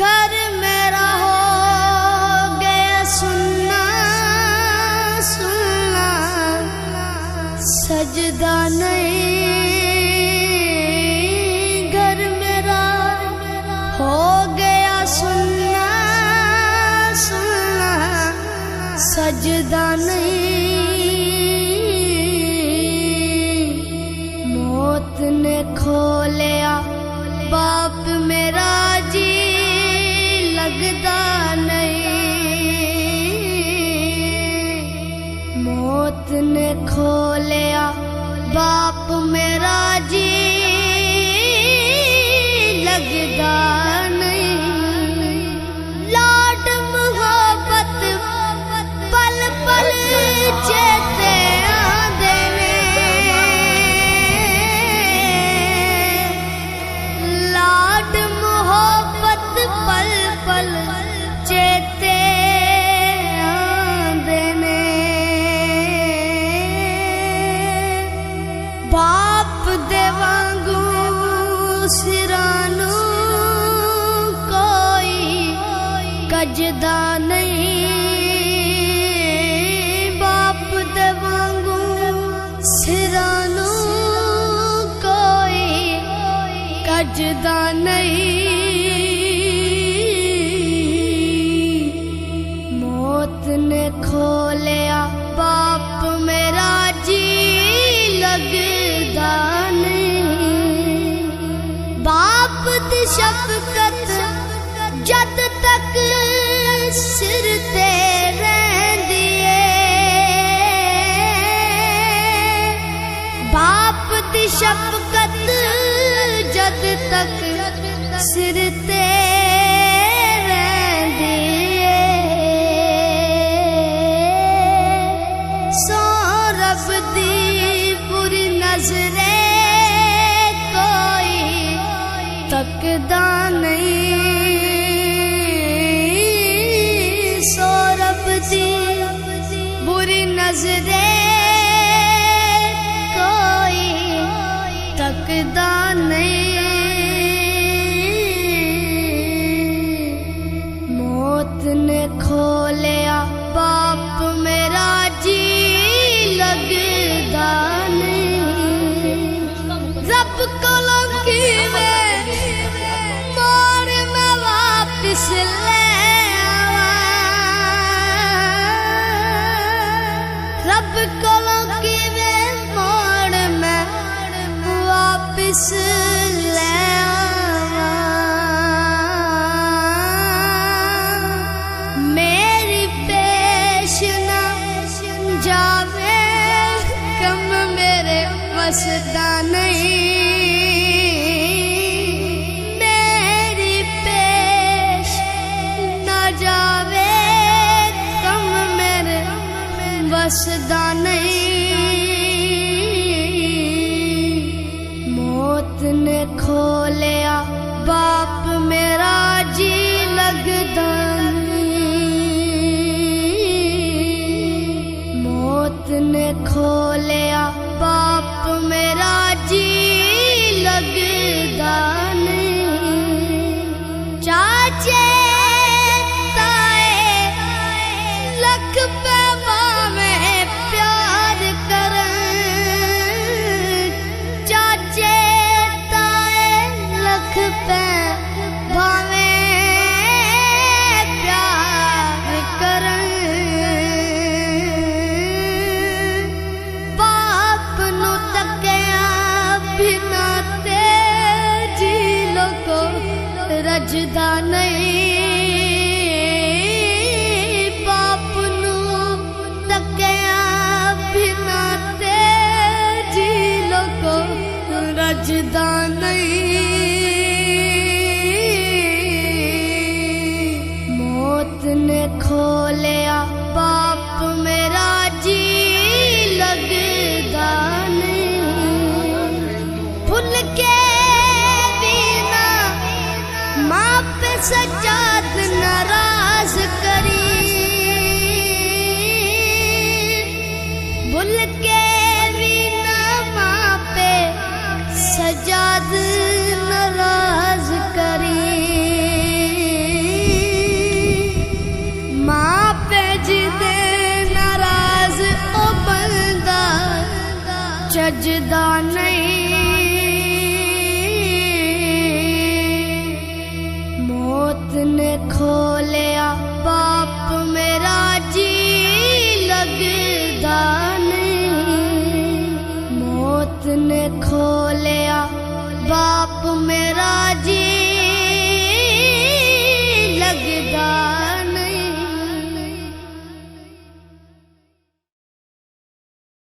घर मेरा हो गया सुन्ना सुन्ना, सजदा नहीं। घर मेरा हो गया सुन्ना सुन्ना, सजदा नहीं। मौत ने खो लिया बाप मेरा जी, लगदा नहीं। मौत ने खो लिया बाप मेरा जी, लगदा नहीं। लाड मोहब्बत पल पल चेते आंदे ने, लाड मोहब्बत पल पल चेते आंदे ने। बाप दे वांगू सिरानू कोई कजदा नहीं। बाप दे वांगू सिरानू कोई कजदा नहीं। मौत ने खो लिया बाप मेरा जी, लगदा नहीं। बाप दी शफकत जद तक सिर ते रहंदी है, बाप दी शफकत जद तक सिर ते रहंदी है। सो रब दी बुरी नजरे कोई तकदा नहीं। सो रब दी बुरी नजरे कोई तकदा नहीं। मौत ने खो लिया बाप मेरा जी, लगदा नहीं। रब कोलों कीवें मोड़ मैं वापिस ले आवां। रब कोलों कीवें मोड़ मैं वापिस ले आवां। मेरी पेश ना जावे कम मेरे वसदा नहीं। मेरी पेश ना जावे कम मेरे वसदा नहीं। मौत ने खो लिया बाप मेरा जी, लगदा नहीं। मौत ने खो लिया बाप मेरा जी, लगदा नहीं। चाचे ताए लख पैमावे प्यार करन, चाचे ताए लख पैमावे प्यार करन। बाप नू तकिया बिना ते जी लोको रजदा नहीं। बाप नू तकिया बिना ते जी लोको रजदा नहीं। मौत ने खो लिया बाप मेरा जी, लगदा नहीं। भूल के भी ना माँ पे सजाद नाराज करी, भूल के भी ना माँ पे सजाद नाराज करी। सजदा नहीं, मौत ने खो लिया बाप